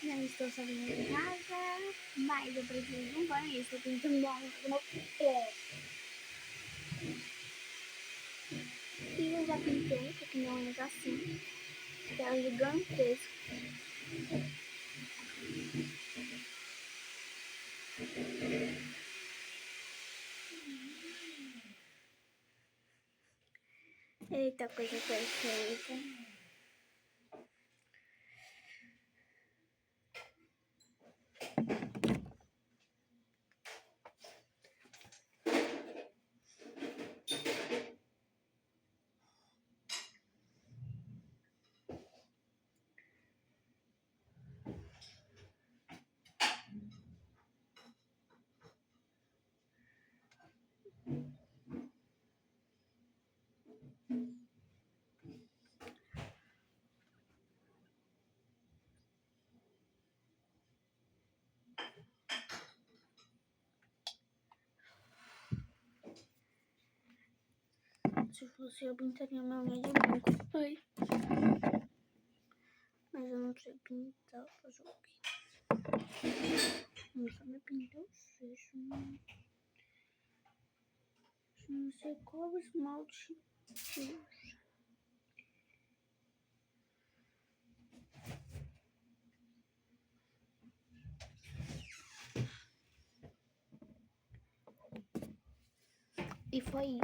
Não estou sozinha em casa, mas eu preciso de um banho e estou pintando o meu pé. E eu já pintei, só que não é assim, que é gigantesco. Eita, coisa perfeita. Se fosse eu, pintaria minha unha de branco. Ai. Mas eu não sei pintar, fazer o quê? Não sabe pintar o seixo, né? Não sei qual esmalte usa. E foi isso.